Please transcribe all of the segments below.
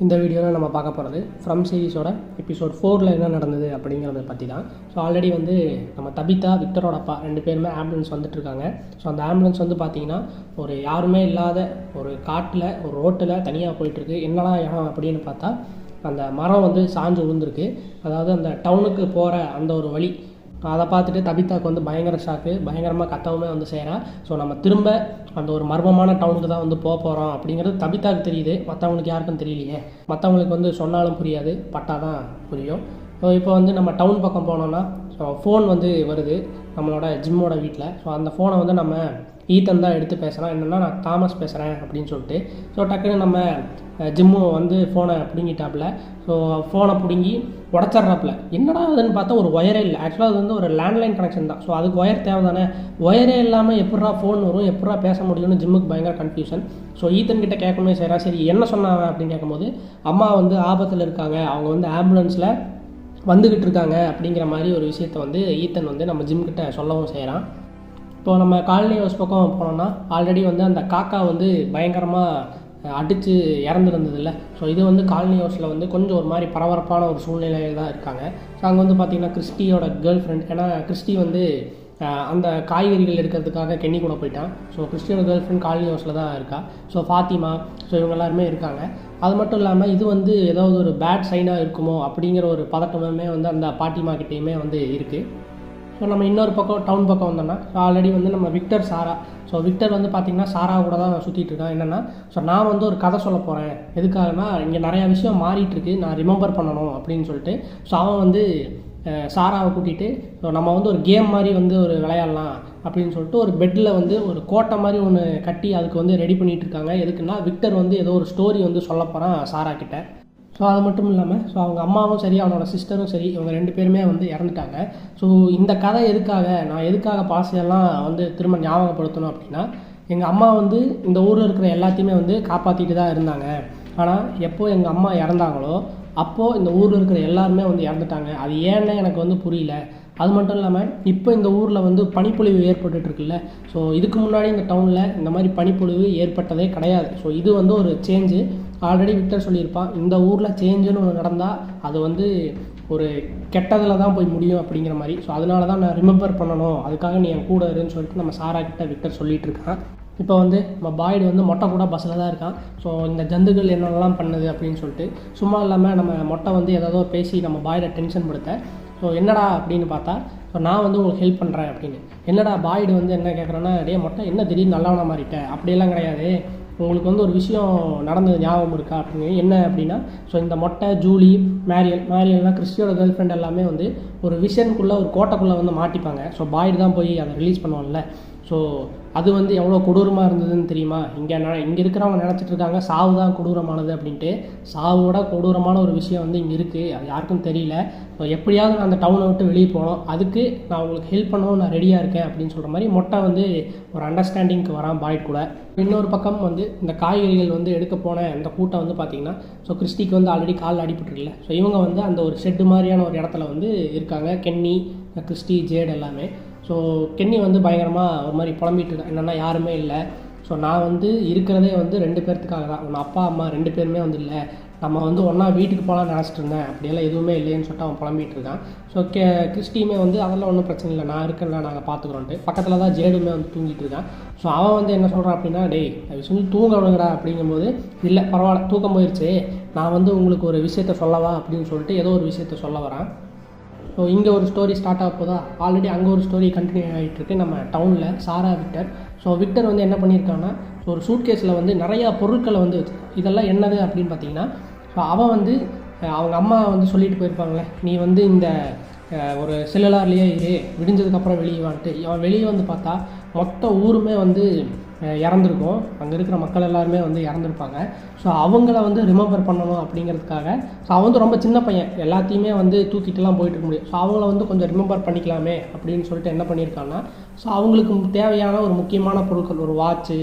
இந்த வீடியோவில் நம்ம பார்க்க போகிறது ஃப்ரம் சீரிஸோட எபிசோட் 4ல் என்ன நடந்தது அப்படிங்கிறத பற்றி தான். ஸோ ஆல்ரெடி வந்து நம்ம தபிதா விக்டரோட அப்பா 2 பேருமே ஆம்புலன்ஸ் வந்துட்டுருக்காங்க. ஸோ அந்த ஆம்புலன்ஸ் வந்து பார்த்திங்கன்னா ஒரு யாருமே இல்லாத ஒரு காட்டில் ஒரு ரோட்டில் தனியாக போயிட்டுருக்கு. என்னடா இடம் அப்படின்னு பார்த்தா அந்த மரம் வந்து சாஞ்சு விழுந்திருக்கு. அதாவது அந்த டவுனுக்கு போகிற அந்த ஒரு வழி. அதை பார்த்துட்டு தபிதாவுக்கு வந்து பயங்கர ஷாக்கு, பயங்கரமாக கத்தவுமே வந்து செய்கிறான். ஸோ நம்ம திரும்ப அந்த ஒரு மர்மமான டவுனுக்கு தான் வந்து போகிறோம் அப்படிங்கிறது தபிதாவுக்கு தெரியுது, மற்றவங்களுக்கு யாருக்கும் தெரியலையே. மற்றவங்களுக்கு வந்து சொன்னாலும் புரியாது, பட்டா தான் புரியும். ஸோ இப்போ வந்து நம்ம டவுன் பக்கம் போனோன்னா ஃபோன் வந்து வருது நம்மளோட ஜிம்மோட வீட்டில். ஸோ அந்த ஃபோனை வந்து நம்ம ஈத்தன் தான் எடுத்து பேசுகிறான். என்னென்னா நான் தாமஸ் பேசுகிறேன் அப்படின்னு சொல்லிட்டு. ஸோ டக்குன்னு நம்ம ஜிம்மு வந்து ஃபோனை பிடுங்கிட்டாப்புல. ஸோ ஃபோனை பிடுங்கி உடச்சிட்றாப்புல. என்னடா அதுன்னு பார்த்தா ஒரு ஒயரே இல்லை. ஆக்சுவலாக அது வந்து ஒரு லேண்ட்லைன் கனெக்ஷன் தான். ஸோ அதுக்கு ஒயர் தேவை தானே. ஒயரே இல்லாமல் எப்படா ஃபோன் வரும், எப்படா பேச முடியும்னு ஜிம்முக்கு பயங்கர கன்ஃபியூஷன். ஸோ ஈத்தன் கிட்ட கேட்கணுமே செய்கிறா. சரி என்ன சொன்னாங்க அப்படின்னு கேட்கும்போது அம்மா வந்து ஆபத்தில் இருக்காங்க, அவங்க வந்து ஆம்புலன்ஸில் வந்துக்கிட்டு இருக்காங்க அப்படிங்கிற மாதிரி ஒரு விஷயத்தை வந்து ஈத்தன் வந்து நம்ம ஜிம்கிட்ட சொல்லவும் செய்கிறான். இப்போ நம்ம காலனி ஹவுஸ் பக்கம் போனோம்னா ஆல்ரெடி வந்து அந்த காக்கா வந்து பயங்கரமாக அடித்து இறந்துருந்ததில்ல. ஸோ இது வந்து காலனி ஹவுஸில் வந்து கொஞ்சம் ஒரு மாதிரி பரபரப்பான ஒரு சூழ்நிலையில் தான் இருக்காங்க. ஸோ அங்கே வந்து பார்த்திங்கன்னா கிறிஸ்டியோட கேர்ள் ஃப்ரெண்ட், ஏன்னா கிறிஸ்டி வந்து அந்த காய்கறிகள் எடுக்கிறதுக்காக கென்னி கூட போயிட்டான். ஸோ கிறிஸ்டியோட கேர்ள் ஃப்ரெண்ட் காலனி ஹவுஸில் தான் இருக்கா. ஸோ ஃபாத்திமா, ஸோ இவங்க எல்லாருமே இருக்காங்க. அது மட்டும் இல்லாமல் இது வந்து ஏதாவது ஒரு பேட் சைனாக இருக்குமோ அப்படிங்கிற ஒரு பதட்டமே வந்து அந்த பாட்டிமா கிட்டேயுமே வந்து இருக்குது. ஸோ நம்ம இன்னொரு பக்கம் டவுன் பக்கம் வந்தோம்னா ஆல்ரெடி வந்து நம்ம விக்டர், சாரா. ஸோ விக்டர் வந்து பார்த்திங்கன்னா சாரா கூட தான் சுற்றிட்டு இருக்கான். என்னென்னா ஸோ நான் வந்து ஒரு கதை சொல்ல போகிறேன், எதுக்காகனா இங்கே நிறையா விஷயம் மாறிட்டுருக்கு, நான் ரிமெம்பர் பண்ணணும் அப்படின்னு சொல்லிட்டு. ஸோ அவன் வந்து சாராவை கூட்டிகிட்டு ஸோ நம்ம வந்து ஒரு கேம் மாதிரி வந்து ஒரு விளையாடலாம் அப்படின்னு சொல்லிட்டு ஒரு பெட்டில் வந்து ஒரு கோட்டை மாதிரி ஒன்று கட்டி அதுக்கு வந்து ரெடி பண்ணிகிட்டு இருக்காங்க. எதுக்குன்னா விக்டர் வந்து ஏதோ ஒரு ஸ்டோரி வந்து சொல்ல போகிறான் சாரா கிட்ட. ஸோ அது மட்டும் இல்லாமல் ஸோ அவங்க அம்மாவும் சரி, அவனோட சிஸ்டரும் சரி, இவங்க 2 பேருமே வந்து இறந்துட்டாங்க. ஸோ இந்த கதை நான் எதுக்காக பாசியெல்லாம் வந்து திரும்ப ஞாபகப்படுத்தணும் அப்படின்னா, எங்கள் அம்மா வந்து இந்த ஊரில் இருக்கிற எல்லாத்தையுமே வந்து காப்பாற்றிட்டு தான் இருந்தாங்க. ஆனால் எப்போது எங்கள் அம்மா இறந்தாங்களோ அப்போது இந்த ஊரில் இருக்கிற எல்லாருமே வந்து இறந்துட்டாங்க. அது ஏன்னு எனக்கு வந்து புரியல. அது மட்டும் இல்லாமல் இப்போ இந்த ஊரில் வந்து பனிப்பொழிவு ஏற்பட்டுருக்குல்ல. ஸோ இதுக்கு முன்னாடி இந்த டவுனில் இந்த மாதிரி பனிப்பொழிவு ஏற்பட்டதே கிடையாது. ஸோ இது வந்து ஒரு சேஞ்சு. ஆல்ரெடி விக்டர் சொல்லியிருப்பான், இந்த ஊரில் சேஞ்சுன்னு ஒன்று நடந்தால் அது வந்து ஒரு கெட்டதில் தான் போய் முடியும் அப்படிங்கிற மாதிரி. ஸோ அதனால தான் நான் ரிமெம்பர் பண்ணணும், அதுக்காக நீ என் கூட இருன்னு சொல்லிட்டு நம்ம சாரா கிட்ட விக்டர் சொல்லிகிட்டு இருக்கான். இப்போ வந்து நம்ம பாய்டு வந்து மொட்டை கூட பஸ்ஸில் தான் இருக்கான். ஸோ இந்த ஜந்துகள் என்னென்னலாம் பண்ணுது அப்படின்னு சொல்லிட்டு. சும்மா இல்லாமல் நம்ம மொட்டை வந்து ஏதாவது பேசி நம்ம பாய்டை டென்ஷன் படுத்த. ஸோ என்னடா அப்படின்னு பார்த்தா ஸோ நான் வந்து உங்களுக்கு ஹெல்ப் பண்ணுறேன் அப்படின்னு. என்னடா பாய்டு வந்து என்ன கேட்குறேன்னா, டே மொட்டை என்ன திடீர்னு நல்லவனா மாறிட்டேன், அப்படியெல்லாம் கிடையாது, உங்களுக்கு வந்து ஒரு விஷயம் நடந்தது ஞாபகம் இருக்கா அப்படின்னு. என்ன அப்படின்னா ஸோ இந்த மொட்டை, ஜூலி, மேரியல்னால் கிறிஸ்டியோட கேர்ள் ஃப்ரெண்ட் எல்லாமே வந்து ஒரு விஷனுக்குள்ளே ஒரு கோட்டைக்குள்ளே வந்து மாட்டிப்பாங்க. ஸோ பாய்டு தான் போய் அதை ரிலீஸ் பண்ணுவாங்கல்ல. ஸோ அது வந்து எவ்வளோ கொடூரமாக இருந்ததுன்னு தெரியுமா. இங்கே இருக்கிறவங்க நினச்சிட்டு இருக்காங்க சாவு தான் கொடூரமானது அப்படின்ட்டு. சாவோட கொடூரமான ஒரு விஷயம் வந்து இங்கே இருக்குது, அது யாருக்கும் தெரியல. ஸோ எப்படியாவது நான் அந்த டவுனை விட்டு வெளியே போகணும், அதுக்கு நான் உங்களுக்கு ஹெல்ப் பண்ணவும் நான் ரெடியாக இருக்கேன் அப்படின்னு சொல்கிற மாதிரி மொட்டை வந்து ஒரு அண்டர்ஸ்டாண்டிங்க்கு வரான் பாய்ட் கூட. இன்னொரு பக்கம் வந்து இந்த காய்கறிகள் வந்து எடுக்க போன அந்த கூட்டம் வந்து பார்த்திங்கன்னா ஸோ கிறிஸ்டிக்கு வந்து ஆல்ரெடி கால் அடிபட்டுருக்குல்ல. ஸோ இவங்க வந்து அந்த ஒரு ஷெட்டு மாதிரியான ஒரு இடத்துல வந்து இருக்காங்க, கென்னி, கிறிஸ்டி, ஜேட் எல்லாமே. ஸோ கென்னி வந்து பயங்கரமாக ஒரு மாதிரி புலம்பிட்டு இருக்கேன், என்னென்னா யாருமே இல்லை. ஸோ நான் வந்து இருக்கிறதே வந்து 2 பேர்த்துக்காக தான், உன் அப்பா அம்மா 2 பேருமே வந்து இல்லை, நம்ம வந்து ஒன்றா வீட்டுக்கு போகலான்னு நினச்சிட்டு இருந்தேன், அப்படியெல்லாம் எதுவுமே இல்லைன்னு சொல்லிட்டு அவன் புலம்பிகிட்டு இருக்கான். ஸோ கிறிஸ்டியுமே வந்து அதெல்லாம் ஒன்றும் பிரச்சனை இல்லை, நான் இருக்கேன்ல, நாங்கள் பார்த்துக்குறோன்ட்டு. பக்கத்தில் தான் ஜேடுமே வந்து தூங்கிட்டு இருக்கான். ஸோ அவன் வந்து என்ன சொல்கிறான் அப்படின்னா, டேய் அது சொல்லி தூங்க விடுங்கடா அப்படிங்கும்போது, இல்லை பரவாயில்ல தூக்கம் போயிடுச்சு, நான் வந்து உங்களுக்கு ஒரு விஷயத்த சொல்லவா அப்படின்னு சொல்லிட்டு ஏதோ ஒரு விஷயத்த சொல்ல வரான். ஸோ இங்கே ஒரு ஸ்டோரி ஸ்டார்ட் ஆக போதா, ஆல்ரெடி அங்கே ஒரு ஸ்டோரி கண்டினியூ ஆகிட்டுருக்கு நம்ம டவுனில். சாரா, விக்டர். ஸோ விக்டர் வந்து என்ன பண்ணியிருக்கான்னா ஸோ ஒரு சூட்கேஸில் வந்து நிறையா பொருட்களை வந்து இதெல்லாம் என்னது அப்படின்னு பார்த்தீங்கன்னா, ஸோ அவன் வந்து அவங்க அம்மா வந்து சொல்லிட்டு போயிருப்பாங்களே, நீ வந்து இந்த ஒரு செல்லுலார்லேயே இரு, விடிஞ்சதுக்கப்புறம் வெளியே வான்ட்டு. அவன் வெளியே வந்து பார்த்தா மொத்த ஊருமே வந்து இறந்துருக்கும், அங்கே இருக்கிற மக்கள் எல்லாருமே வந்து இறந்துருப்பாங்க. ஸோ அவங்கள வந்து ரிமெம்பர் பண்ணணும் அப்படிங்கிறதுக்காக. ஸோ அவன் வந்து ரொம்ப சின்ன பையன், எல்லாத்தையுமே வந்து தூக்கிட்டுலாம் போயிட்டு இருக்க முடியும். ஸோ அவங்கள வந்து கொஞ்சம் ரிமெம்பர் பண்ணிக்கலாமே அப்படின்னு சொல்லிட்டு என்ன பண்ணியிருக்காங்கன்னா, ஸோ அவங்களுக்கு தேவையான ஒரு முக்கியமான பொருட்கள், ஒரு வாட்ச்சு,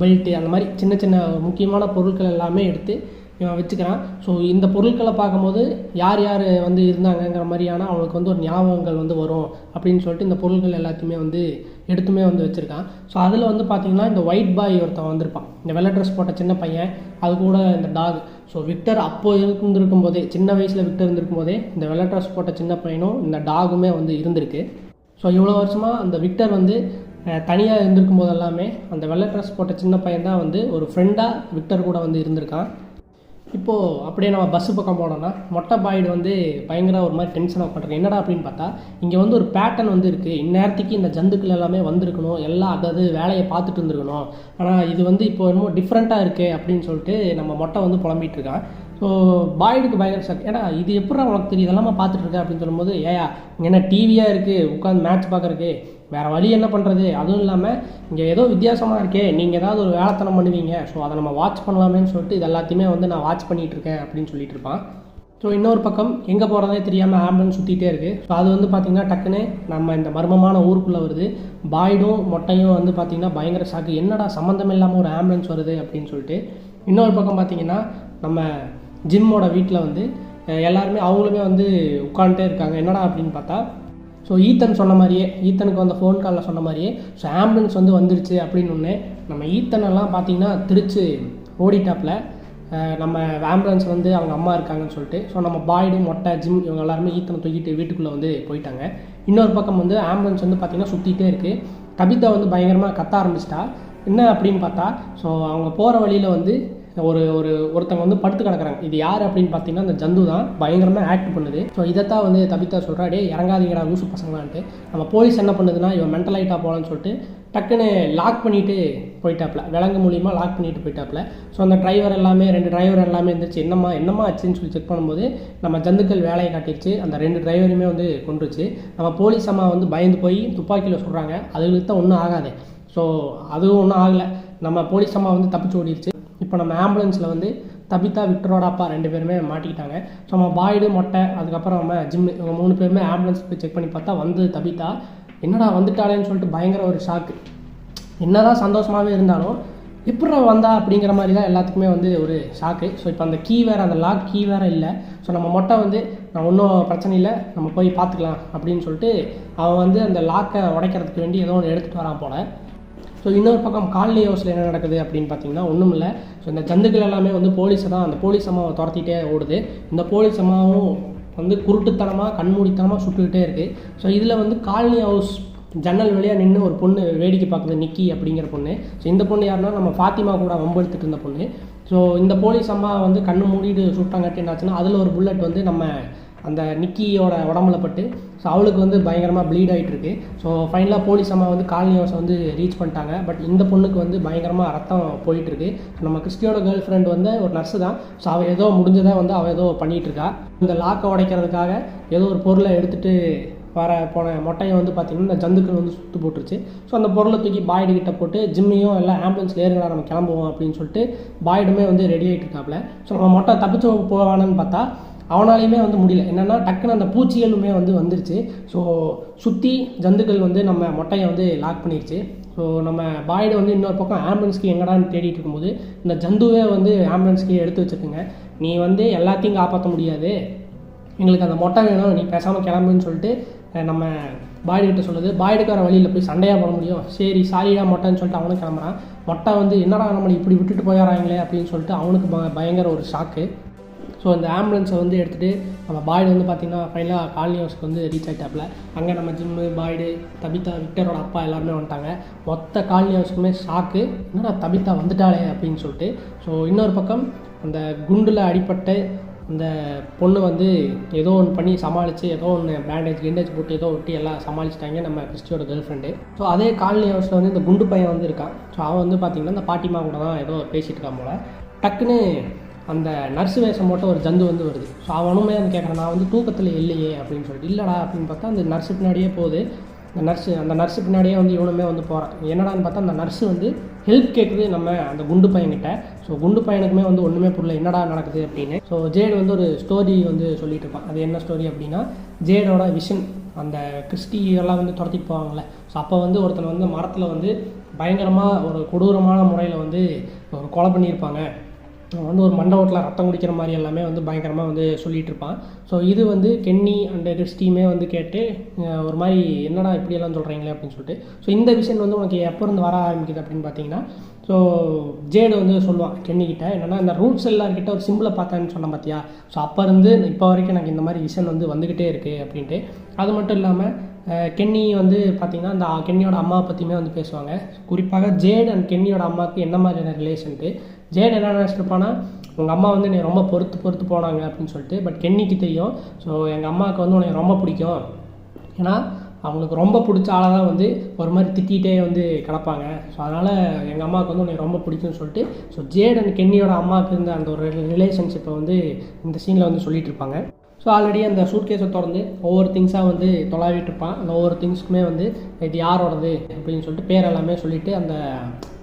பெல்ட்டு, அந்த மாதிரி சின்ன சின்ன முக்கியமான பொருட்கள் எல்லாமே எடுத்து இவன் வச்சுக்கிறான். ஸோ இந்த பொருட்களை பார்க்கும்போது யார் யார் வந்து இருந்தாங்கங்கிற மாதிரியான அவனுக்கு வந்து ஒரு ஞாபகங்கள் வந்து வரும் அப்படின்னு சொல்லிட்டு இந்த பொருட்கள் எல்லாத்தையுமே வந்து எடுத்துமே வந்து வச்சுருக்கான். ஸோ அதில் வந்து பார்த்திங்கன்னா இந்த ஒயிட் பாய் ஒருத்தன் வந்திருப்பான், இந்த வெள்ளை ட்ரெஸ் போட்ட சின்ன பையன், அது கூட இந்த டாக். ஸோ விக்டர் அப்போ இருந்திருக்கும் போதே, சின்ன வயசில் விக்டர் இருந்திருக்கும் போதே இந்த வெள்ளை ட்ரெஸ் போட்ட சின்ன பையனும் இந்த டாகுமே வந்து இருந்திருக்கு. ஸோ இவ்வளோ வருஷமாக அந்த விக்டர் வந்து தனியாக இருந்திருக்கும் போது எல்லாமே அந்த வெள்ளை ட்ரெஸ் போட்ட சின்ன பையன் தான் வந்து ஒரு ஃப்ரெண்டாக விக்டர் கூட வந்து இருந்திருக்கான். இப்போது அப்படியே நம்ம பஸ்ஸு பக்கம் போனோம்னா மொட்டை பாய்டு வந்து பயங்கர ஒரு மாதிரி டென்ஷனாக பண்ணுறேன். என்னடா அப்படின்னு பார்த்தா இங்கே வந்து ஒரு பேட்டர்ன் வந்து இருக்குது, இந்நேரத்துக்கு இந்த ஜந்துக்கள் எல்லாமே வந்திருக்கணும், எல்லாம் அதாவது வேலையை பார்த்துட்டு இருந்திருக்கணும். ஆனால் இது வந்து இப்போ ரொம்ப டிஃப்ரெண்ட்டாக இருக்குது அப்படின்னு சொல்லிட்டு நம்ம மொட்டை வந்து புலம்பிகிட்டு இருக்கான். ஸோ பாய்டுக்கு பயங்கர ஷாக், ஏன்னா இது எப்படி உனக்கு தெரியும், இதெல்லாமா பார்த்துட்டு இருக்கேன் அப்படின்னு சொல்லும்போது, ஏயா இங்கே என்ன டிவியாக இருக்குது உட்காந்து மேட்ச் பார்க்குறக்கு, வேறு வழி என்ன பண்ணுறது, அதுவும் இல்லாமல் இங்கே ஏதோ வித்தியாசமாக இருக்கே, நீங்கள் ஏதாவது ஒரு வேலைத்தனம் பண்ணுவீங்க, ஸோ அதை நம்ம வாட்ச் பண்ணலாமேன்னு சொல்லிட்டு இது எல்லாத்தையுமே வந்து நான் வாட்ச் பண்ணிகிட்ருக்கேன் அப்படின்னு சொல்லிட்டு இருப்பான். ஸோ இன்னொரு பக்கம் எங்கே போகிறதே தெரியாமல் ஆம்புலன்ஸ் சுற்றிட்டே இருக்குது. ஸோ அது வந்து பார்த்திங்கன்னா டக்குன்னு நம்ம இந்த மர்மமான ஊருக்குள்ளே வருது. பாய்டும் மொட்டையும் வந்து பார்த்திங்கன்னா பயங்கர ஷாக்கு, என்னடா சம்மந்தம் இல்லாமல் ஒரு ஆம்புலன்ஸ் வருது அப்படின்னு சொல்லிட்டு. இன்னொரு பக்கம் பார்த்திங்கன்னா நம்ம ஜிம்மோட வீட்டில் வந்து எல்லாருமே அவங்களுமே வந்து உட்காந்துட்டே இருக்காங்க. என்னடா அப்படின்னு பார்த்தா, ஸோ ஈத்தன் சொன்ன மாதிரியே, ஈத்தனுக்கு வந்த ஃபோன் காலில் சொன்ன மாதிரியே ஸோ ஆம்புலன்ஸ் வந்து வந்துருச்சு அப்படின்னு ஒன்று நம்ம ஈத்தனெல்லாம் பார்த்திங்கன்னா திருச்சி ஓடிட்டாப்பில் நம்ம ஆம்புலன்ஸ் வந்து அவங்க அம்மா இருக்காங்கன்னு சொல்லிட்டு. ஸோ நம்ம பாய்டு மொட்டை ஜிம் இவங்க எல்லாருமே ஈத்தனை தூக்கிட்டு வீட்டுக்குள்ளே வந்து போயிட்டாங்க. இன்னொரு பக்கம் வந்து ஆம்புலன்ஸ் வந்து பார்த்திங்கன்னா சுற்றிகிட்டே இருக்குது. கவிதா வந்து பயங்கரமாக கத்த ஆரம்பிச்சிட்டா. என்ன அப்படின்னு பார்த்தா, ஸோ அவங்க போகிற வழியில் வந்து ஒருத்தவங்க வந்து படுத்து கிடக்குறாங்க. இது யார் அப்படின்னு பார்த்தீங்கன்னா அந்த ஜந்து தான் பயங்கரமாக ஆக்ட் பண்ணுது. ஸோ இதைத்தான் வந்து தபிதா சொல்கிறா, டே இறங்காதீங்கடா லூசு பசங்களான்ட்டு. நம்ம போலீஸ் என்ன பண்ணுதுன்னா இவன் மென்டல் ஆகிட்டா போகலான்னு சொல்லிட்டு டக்குன்னு லாக் பண்ணிவிட்டு போயிட்டாப்புல, விலங்கு மூலியமாக லாக் பண்ணிட்டு போயிட்டாப்புல. ஸோ அந்த டிரைவர் எல்லாமே 2 டிரைவர் எல்லாமே இருந்துச்சு. என்னம்மா ஆச்சுன்னு சொல்லி செக் பண்ணும்போது நம்ம ஜந்துக்கள் வேலையை காட்டிடுச்சு, அந்த 2 டிரைவருமே வந்து கொண்டுருச்சு. நம்ம போலீஸ் அம்மா வந்து பயந்து போய் துப்பாக்கியில் சொல்கிறாங்க, அதுகளுக்கு தான் ஒன்றும் ஆகாது. ஸோ அதுவும் ஒன்றும் ஆகலை, நம்ம போலீஸ் அம்மா வந்து தப்பிச்சு ஓடிடுச்சு. இப்போ நம்ம ஆம்புலன்ஸில் வந்து தபிதா விக்டரோட அப்பா 2 பேருமே மாட்டிக்கிட்டாங்க. ஸோ நம்ம பாய்டு மொட்டை அதுக்கப்புறம் நம்ம ஜிம்மு இவங்க 3 பேருமே ஆம்புலன்ஸ் போய் செக் பண்ணி பார்த்தா வந்து தபிதா என்னடா வந்துட்டாளேன்னு சொல்லிட்டு பயங்கர ஒரு ஷாக்கு. என்னதான் சந்தோஷமாகவே இருந்தாலும் எப்படி வந்தா அப்படிங்கிற மாதிரி தான் எல்லாத்துக்குமே வந்து ஒரு ஷாக்கு. ஸோ இப்போ அந்த கீ வேறு, அந்த லாக் கீ வேறு இல்லை. ஸோ நம்ம மொட்டை வந்து நான் ஒன்றும் பிரச்சனை இல்லை, நம்ம போய் பார்த்துக்கலாம் அப்படின்னு சொல்லிட்டு அவன் வந்து அந்த லாக்கை உடைக்கிறதுக்கு வேண்டி ஏதோ ஒன்று எடுத்துகிட்டு வரான் போல். ஸோ இன்னொரு பக்கம் காலனி ஹவுஸில் என்ன நடக்குது அப்படின்னு பார்த்தீங்கன்னா ஒன்றும் இல்லை. ஸோ இந்த ஜந்துக்கள் எல்லாமே வந்து போலீஸை தான், அந்த போலீஸ் அம்மாவை துரத்திட்டே ஓடுது. இந்த போலீஸ் அம்மாவும் வந்து குருட்டுத்தனமாக கண்மூடித்தனமாக சுட்டுக்கிட்டே இருக்குது. ஸோ இதில் வந்து காலனி ஹவுஸ் ஜன்னல் வழியாக நின்று ஒரு பொண்ணு வேடிக்கை பார்க்குது, நிக்கி அப்படிங்கிற பொண்ணு. ஸோ இந்த பொண்ணு யாருன்னா நம்ம ஃபாத்திமா கூட வம்பெடுத்துட்டு இருந்த பொண்ணு. ஸோ இந்த போலீஸ் அம்மா வந்து கண்ணு மூடிட்டு சுட்டாங்காட்டி என்னாச்சுன்னா அதில் ஒரு புல்லட் வந்து நம்ம அந்த நிக்கியோட உடம்புல பட்டு ஸோ அவளுக்கு வந்து பயங்கரமாக ப்ளீட் ஆகிட்டு இருக்கு. ஸோ ஃபைனலாக போலீஸ் அம்மா வந்து காலனி ஹவுஸை வந்து ரீச் பண்ணிட்டாங்க. பட் இந்த பொண்ணுக்கு வந்து பயங்கரமாக ரத்தம் போயிட்டுருக்கு. நம்ம கிறிஸ்டியோட கேர்ள் ஃப்ரெண்ட் வந்து ஒரு நர்ஸு தான். ஸோ அவள் ஏதோ முடிஞ்சதை வந்து அவள் ஏதோ பண்ணிகிட்ருக்கா. இந்த லாக்கை உடைக்கிறதுக்காக ஏதோ ஒரு பொருளை எடுத்துகிட்டு போன மொட்டையை வந்து பார்த்திங்கன்னா இந்த ஜந்துக்கள் வந்து சுட்டு போட்டுருச்சு. ஸோ அந்த பொருளை தூக்கி பாய்டு கிட்ட போட்டு ஜிம்மையும் எல்லாம் ஆம்புலன்ஸில் ஏறுங்களா நம்ம கிளம்புவோம் அப்படின்னு சொல்லிட்டு பாய்டுமே வந்து ரெடி ஆகிட்டு இருக்காப்புல. ஸோ நம்ம மொட்டை தப்பிச்சு போவானு பார்த்தா அவனாலையுமே வந்து முடியல. என்னென்னா டக்குன்னு அந்த பூச்சிகளுமே வந்து வந்துருச்சு. ஸோ சுற்றி ஜந்துக்கள் வந்து நம்ம மொட்டையை வந்து லாக் பண்ணிடுச்சு. ஸோ நம்ம பாய்டு வந்து இன்னொரு பக்கம் ஆம்புலன்ஸ்க்கு எங்கடான்னு தேடிட்டு இருக்கும்போது இந்த ஜந்துவே வந்து ஆம்புலன்ஸ்க்கு எடுத்து வச்சுருக்குங்க. நீ வந்து எல்லாத்தையும் காப்பாற்ற முடியாது, எங்களுக்கு அந்த மொட்டை வேணும், நீ பேசாமல் கிளம்புன்னு சொல்லிட்டு நம்ம பாய்டுகிட்ட சொல்லுது. பாய்டுக்கார வழியில் போய் சண்டையாக போட முடியும், சரி சாரிடா மொட்டைன்னு சொல்லிட்டு அவனும் கிளம்புறான். மொட்டை வந்து என்னடா நம்மளை இப்படி விட்டுட்டு போயிடறாங்களே அப்படின்னு சொல்லிட்டு அவனுக்கு பயங்கர ஒரு ஷாக்கு. ஸோ இந்த ஆம்புலன்ஸை வந்து எடுத்துகிட்டு நம்ம பாய்டு வந்து பார்த்திங்கன்னா ஃபைனலாக காலனி ஹவுஸ்க்கு வந்து ரீச் ஆகிட்டாப்புல. அங்கே நம்ம ஜிம்மு, பாய்டு, தபிதா, விக்டரோட அப்பா எல்லாருமே வந்துட்டாங்க. மொத்த காலனி ஹவுஸ்க்குமே ஷாக்கு, என்னடா தபிதா வந்துட்டாளே அப்படின்னு சொல்லிட்டு. ஸோ இன்னொரு பக்கம் அந்த குண்டில் அடிப்பட்டு அந்த பொண்ணு வந்து ஏதோ ஒன்று பண்ணி சமாளித்து ஏதோ ஒன்று பேண்டேஜ் போட்டு ஏதோ ஒட்டி எல்லாம் சமாளிச்சிட்டாங்க நம்ம கிறிஸ்டியோட கேர்ள் ஃப்ரெண்டு. ஸோ அதே காலனி ஹவுஸில் வந்து இந்த குண்டு பையன் வந்து இருக்கான். ஸோ அவன் வந்து பார்த்திங்கன்னா இந்த பாட்டிமா கூட தான் ஏதோ பேசிகிட்டு இருக்கான் போல். டக்குன்னு அந்த நர்ஸு வேஷம் போட்ட ஒரு ஜந்து வந்து வருது. ஸோ அவனுமே வந்து கேட்குறான், நான் வந்து தூக்கத்தில் இல்லையே அப்படின்னு சொல்லிட்டு. இல்லைடா அப்படின்னு பார்த்தா அந்த நர்ஸு பின்னாடியே போகுது. அந்த நர்ஸு பின்னாடியே வந்து இவனுமே வந்து போகிறான். என்னடான்னு பார்த்தா அந்த நர்ஸு வந்து ஹெல்ப் கேட்குது நம்ம அந்த குண்டு பையன்கிட்ட. ஸோ குண்டு பையனுக்குமே வந்து ஒன்றுமே புரியல என்னடா நடக்குது அப்படின்னு. ஸோ ஜேடு வந்து ஒரு ஸ்டோரி வந்து சொல்லிட்டு இருப்பான். அது என்ன ஸ்டோரி அப்படின்னா, ஜேடோட விஷன் அந்த கிறிஸ்டி எல்லாம் வந்து துரத்திட்டு போவாங்கள்ல. ஸோ அப்போ வந்து ஒருத்தனை வந்து மரத்தில் வந்து பயங்கரமாக ஒரு கொடூரமான முறையில் வந்து ஒரு கொலை பண்ணியிருப்பாங்க. வந்து ஒரு மண்டபத்தில் ரத்தம் குடிக்கிற மாதிரி எல்லாமே வந்து பயங்கரமாக வந்து சொல்லிகிட்டு இருப்பான். ஸோ இது வந்து கென்னி அண்ட் கிறிஸ்டியுமே வந்து கேட்டு ஒரு மாதிரி என்னடா இப்படியெல்லாம் சொல்கிறீங்களே அப்படின்னு சொல்லிட்டு. ஸோ இந்த விஷயம் வந்து உனக்கு எப்போ இருந்து வர ஆரம்பிக்குது அப்படின்னு பார்த்தீங்கன்னா, ஸோ ஜேடு வந்து சொல்லுவான் கென்னிக்கிட்ட, என்னென்னா இந்த ரூட்ஸ் எல்லாருக்கிட்ட ஒரு சிம்பிளை பார்த்தேன்னு சொன்னேன் பார்த்தியா, ஸோ அப்போ இருந்து இப்போ வரைக்கும் எனக்கு இந்த மாதிரி விஷயம் வந்து வந்துக்கிட்டே இருக்குது அப்படின்ட்டு. அது மட்டும் இல்லாமல் கென்னி வந்து பார்த்திங்கன்னா அந்த கென்னியோட அம்மாவை பற்றியுமே வந்து பேசுவாங்க. குறிப்பாக ஜேடு அண்ட் கென்னியோட அம்மாவுக்கு என்ன மாதிரியான ரிலேஷன்ட்டு. ஜேடு என்ன நினச்சிருப்பான்னா, உங்கள் அம்மா வந்து என்னை ரொம்ப பொறுத்து போனாங்க அப்படின்னு சொல்லிட்டு. பட் கென்னிக்கு தெரியும், ஸோ எங்கள் அம்மாவுக்கு வந்து உனக்கு ரொம்ப பிடிக்கும், ஏன்னா அவங்களுக்கு ரொம்ப பிடிச்ச ஆளை தான் வந்து ஒரு மாதிரி திட்டிகிட்டே வந்து கிடப்பாங்க. ஸோ அதனால் எங்கள் அம்மாவுக்கு வந்து உனக்கு ரொம்ப பிடிக்கும்னு சொல்லிட்டு ஸோ ஜேட் அண்ட் கென்னியோட அம்மாவுக்கு இருந்த அந்த ஒரு ரிலேஷன்ஷிப்பை வந்து இந்த சீனில் வந்து சொல்லிகிட்டு இருப்பாங்க. ஸோ ஆல்ரெடி அந்த சூட்கேஸை திறந்து ஒவ்வொரு திங்ஸாக வந்து தொலாவிட்டு இருப்பான். அந்த ஒவ்வொரு திங்ஸுக்குமே வந்து இது யாரோடது அப்படின்னு சொல்லிட்டு பேர் எல்லாமே சொல்லிவிட்டு அந்த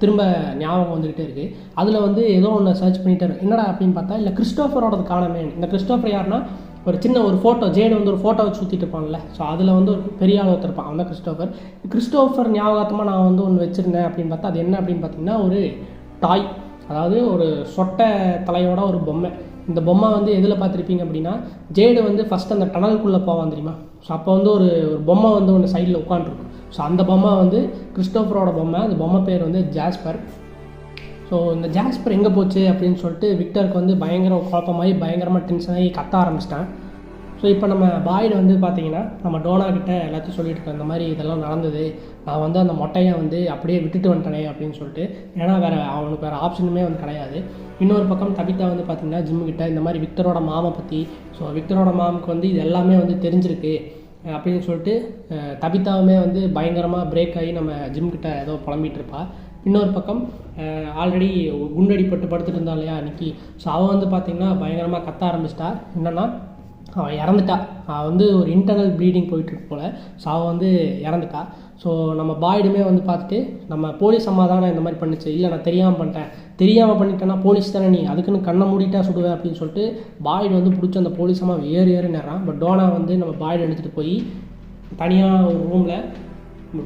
திரும்ப ஞாபகம் வந்துக்கிட்டே இருக்குது. அதில் வந்து ஏதோ ஒன்று சர்ச் பண்ணிட்டார், என்னடா அப்படின்னு பார்த்தா இல்லை கிறிஸ்டோஃபரோடது காணமே. இந்த கிறிஸ்டோஃபர் யாருன்னா ஒரு சின்ன ஒரு ஃபோட்டோ, ஜேடு வந்து ஒரு ஃபோட்டோ வச்சு சுற்றிட்டு இருப்பான்ல, ஸோ அதில் வந்து ஒரு பெரிய ஆள் ஒருத்தருப்பான், அவன் தான் கிறிஸ்டோஃபர் ஞாபகத்தமாக நான் வந்து ஒன்று வச்சுருந்தேன் அப்படின்னு பார்த்தா அது என்ன அப்படின்னு பார்த்தீங்கன்னா ஒரு டாய், அதாவது ஒரு சொட்டை தலையோட ஒரு பொம்மை. இந்த பொம்மை வந்து எதில் பார்த்துருப்பீங்க அப்படின்னா, ஜேடு வந்து ஃபஸ்ட் அந்த டனலுக்குள்ளே போவான் தெரியுமா, ஸோ அப்போ வந்து ஒரு பொம்மை வந்து ஒன்று சைடில் உட்காந்துருக்கும். ஸோ அந்த பொம்மை வந்து கிறிஸ்டோஃபரோட பொம்மை. அந்த பொம்மை பேர் வந்து ஜாஸ்பர். ஸோ இந்த ஜாஸ்பர் எங்கே போச்சு அப்படின்னு சொல்லிட்டு விக்டருக்கு வந்து பயங்கர குழப்பமாகி பயங்கரமாக டென்ஷனாகி கத்த ஆரம்பிச்சிட்டான். ஸோ இப்போ நம்ம பாய்டு வந்து பார்த்தீங்கன்னா நம்ம டோனா கிட்ட எல்லாத்தையும் சொல்லிட்டு இருக்கோம், இந்த மாதிரி இதெல்லாம் நடந்தது, நான் வந்து அந்த மொட்டையை வந்து அப்படியே விட்டுட்டு வந்துட்டேனே அப்படின்னு சொல்லிட்டு. ஏன்னா அவனுக்கு வேறு ஆப்ஷனுமே வந்து கிடையாது. இன்னொரு பக்கம் தபிதா வந்து பார்த்திங்கன்னா ஜிம்முக்கிட்ட இந்த மாதிரி விக்டரோட மாமை பற்றி, ஸோ விக்டரோட மாமுக்கு வந்து இது எல்லாமே வந்து தெரிஞ்சிருக்கு அப்படின்னு சொல்லிட்டு தபிதாவுமே வந்து பயங்கரமாக பிரேக் ஆகி நம்ம ஜிம்கிட்ட ஏதோ புலம்பிகிட்டு இருப்பா. இன்னொரு பக்கம் ஆல்ரெடி குண்டடிப்பட்டு படுத்துட்டு இருந்தா இல்லையா நிக்கி, ஸோ அவன் வந்து பார்த்திங்கன்னா பயங்கரமாக கத்த ஆரம்பிச்சிட்டா. என்னென்னா அவன் இறந்துட்டா, அவன் வந்து ஒரு இன்டர்னல் ப்ளீடிங் போயிட்டுருக்கு போல். ஸோ அவன் வந்து இறந்துட்டா. ஸோ நம்ம பாய்டுமே வந்து பார்த்துட்டு நம்ம போலீஸ் அம்மா தானே இந்த மாதிரி பண்ணிச்சு, இல்லை நான் தெரியாமல் பண்ணிட்டேன்னா போலீஸ் தானே நீ, அதுக்குன்னு கண்ணை மூடிட்டா சுடுவேன் அப்படின்னு சொல்லிட்டு பாய்டு வந்து பிடிச்சி அந்த போலீஸ் அம்மா ஏறு நேரான். பட் டோனா வந்து நம்ம பாய்டு எடுத்துகிட்டு போய் தனியாக ஒரு ரூமில்,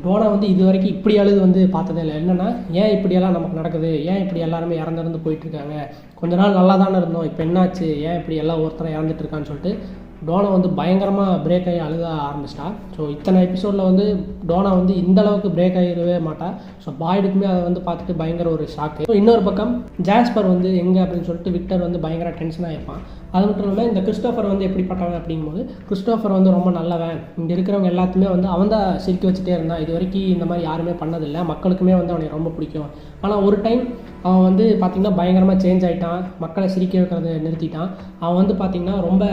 டோனா வந்து இது வரைக்கும் இப்படி அழுது வந்து பார்த்ததே இல்லை. என்னென்னா ஏன் இப்படியெல்லாம் நமக்கு நடக்குது, ஏன் இப்படி எல்லாருமே இறந்துருந்து போயிட்டுருக்காங்க, கொஞ்ச நாள் நல்லா தானே இருந்தோம், இப்போ என்னாச்சு, ஏன் இப்படி எல்லாம் ஒருத்தரை இறந்துட்டுருக்கான்னு சொல்லிட்டு டோனா வந்து பயங்கரமாக பிரேக் ஆகி அழுத ஆரம்பிச்சிட்டா. ஸோ இத்தனை எபிசோடில் வந்து டோனா வந்து இந்தளவுக்கு பிரேக் ஆகிடவே மாட்டா. ஸோ பாய்டுக்குமே அதை வந்து பார்த்துட்டு பயங்கர ஒரு ஷாக்கு. ஸோ இன்னொரு பக்கம் ஜாஸ்பர் வந்து எங்கே அப்படின்னு சொல்லிட்டு விக்டர் வந்து பயங்கர டென்ஷனாக இருப்பான். அது மட்டும் இல்லாமல் இந்த கிறிஸ்டோஃபர் வந்து எப்படிப்பட்டவன் அப்படிங்கும்போது, கிறிஸ்டோஃபர் வந்து ரொம்ப நல்லவன், இங்கே இருக்கிறவங்க எல்லாத்துமே வந்து அவன் தான் சிரிக்க வச்சுட்டே இருந்தான், இது வரைக்கும் இந்த மாதிரி யாருமே பண்ணதில்லை, மக்களுக்குமே வந்து அவனை ரொம்ப பிடிக்கும். ஆனால் ஒரு டைம் அவன் வந்து பார்த்திங்கன்னா பயங்கரமாக சேஞ்ச் ஆகிட்டான், மக்களை சிரிக்க வைக்கிறத நிறுத்திட்டான். அவன் வந்து பார்த்திங்கன்னா ரொம்ப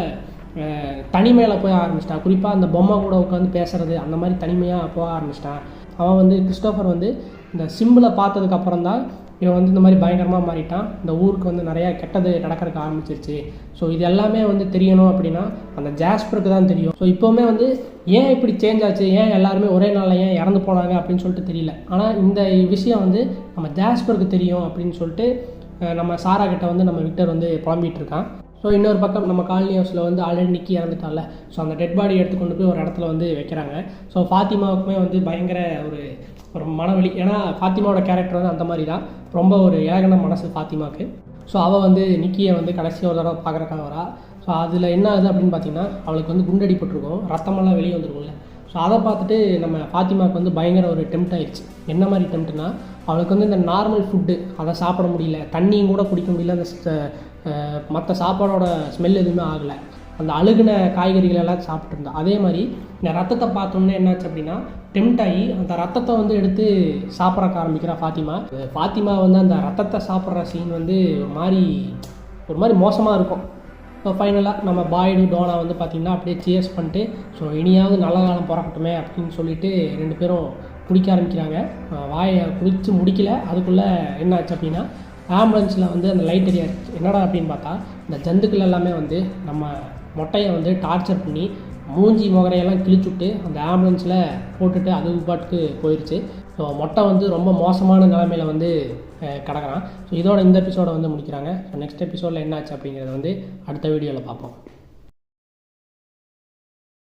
தனிமையில் போய் ஆரம்பிச்சிட்டான். குறிப்பாக அந்த பொம்மை கூட உட்காந்து பேசுகிறது அந்த மாதிரி தனிமையாக போக ஆரம்பிச்சிட்டான். அவன் வந்து கிறிஸ்டோஃபர் வந்து இந்த சிம்பிளை பார்த்ததுக்கப்புறம் தான் இவன் வந்து இந்த மாதிரி பயங்கரமாக மாறிட்டான். இந்த ஊருக்கு வந்து நிறையா கெட்டது நடக்கிறதுக்கு ஆரம்பிச்சிருச்சு. ஸோ இது எல்லாமே வந்து தெரியணும் அப்படின்னா அந்த ஜாஸ்பருக்கு தான் தெரியும். ஸோ இப்போவுமே வந்து ஏன் இப்படி சேஞ்ச் ஆச்சு, ஏன் எல்லாருமே ஒரே நாளில் ஏன் இறந்து போனாங்க அப்படின்னு சொல்லிட்டு தெரியல. ஆனால் இந்த விஷயம் வந்து நம்ம ஜாஸ்பருக்கு தெரியும் அப்படின்னு சொல்லிட்டு நம்ம சாரா கிட்ட வந்து நம்ம விக்டர் வந்து புலம்பிகிட்டு இருக்கான். ஸோ இன்னொரு பக்கம் நம்ம காலனி ஹவுஸில் வந்து ஆல்ரெடி நிக்கி இறந்துட்டால, ஸோ அந்த டெட் பாடி எடுத்துக்கொண்டு போய் ஒரு இடத்துல வந்து வைக்கிறாங்க. ஸோ ஃபாத்திமாவுக்குமே வந்து பயங்கர ஒரு மனவெளி, ஏன்னா ஃபாத்திமாவோட கேரக்டர் வந்து அந்த மாதிரி தான், ரொம்ப ஒரு ஏகன மனசு ஃபாத்திமாவுக்கு. ஸோ அவள் வந்து நிக்கியை வந்து கடைசியாக ஒரு தடவை பார்க்குறக்காக வரா. ஸோ அதில் என்ன ஆகுது அப்படின்னு பார்த்தீங்கன்னா, அவளுக்கு வந்து குண்டடிப்பட்டிருக்கும், ரத்தமெல்லாம் வெளியே வந்துருக்கும்ல. ஸோ அதை பார்த்துட்டு நம்ம ஃபாத்திமாவுக்கு வந்து பயங்கர ஒரு டெம்ட் ஆயிடுச்சு. என்ன மாதிரி டெம்ட்னா, அவளுக்கு வந்து இந்த நார்மல் ஃபுட்டு அதை சாப்பிட முடியல, தண்ணியும் கூட குடிக்க முடியல, அந்த மற்ற சாப்பாடோட ஸ்மெல் எதுவுமே ஆகலை, அந்த அழுகின காய்கறிகள் எல்லாம் சாப்பிட்டு இருந்தா. அதே மாதிரி இந்த ரத்தத்தை பார்த்தோன்னே என்னாச்சு அப்படின்னா டெம்ட் ஆகி அந்த ரத்தத்தை வந்து எடுத்து சாப்பிட்றக்க ஆரம்பிக்கிறா ஃபாத்திமா வந்து அந்த ரத்தத்தை சாப்பிட்ற சீன் வந்து ஒரு மாதிரி மோசமாக இருக்கும். ஸோ ஃபைனலாக நம்ம பாய்டு டோனா வந்து பார்த்திங்கன்னா அப்படியே சியர்ஸ் பண்ணிட்டு, ஸோ இனியாவது நல்ல காலம் பிறக்கட்டுமே அப்படின்னு சொல்லிட்டு 2 பேரும் குடிக்க ஆரம்பிக்கிறாங்க. வாயை குடித்து முடிக்கல, அதுக்குள்ளே என்ன ஆச்சு அப்படின்னா ஆம்புலன்ஸில் வந்து அந்த லைட் எரியாச்சு. என்னடா அப்படின்னு பார்த்தா இந்த ஜந்துக்கள் எல்லாமே வந்து நம்ம மொட்டையை வந்து டார்ச்சர் பண்ணி மூஞ்சி முகரையெல்லாம் கிழிச்சுட்டு அந்த ஆம்புலன்ஸில் போட்டுட்டு அது பாட்டுக்கு போயிடுச்சு. ஸோ மொட்டை வந்து ரொம்ப மோசமான நிலைமையில் வந்து கிடக்குறான். ஸோ இதோட இந்த எபிசோடை வந்து முடிக்கிறாங்க. ஸோ நெக்ஸ்ட் எபிசோடில் என்னாச்சு அப்படிங்கிறத வந்து அடுத்த வீடியோவில் பார்ப்போம்.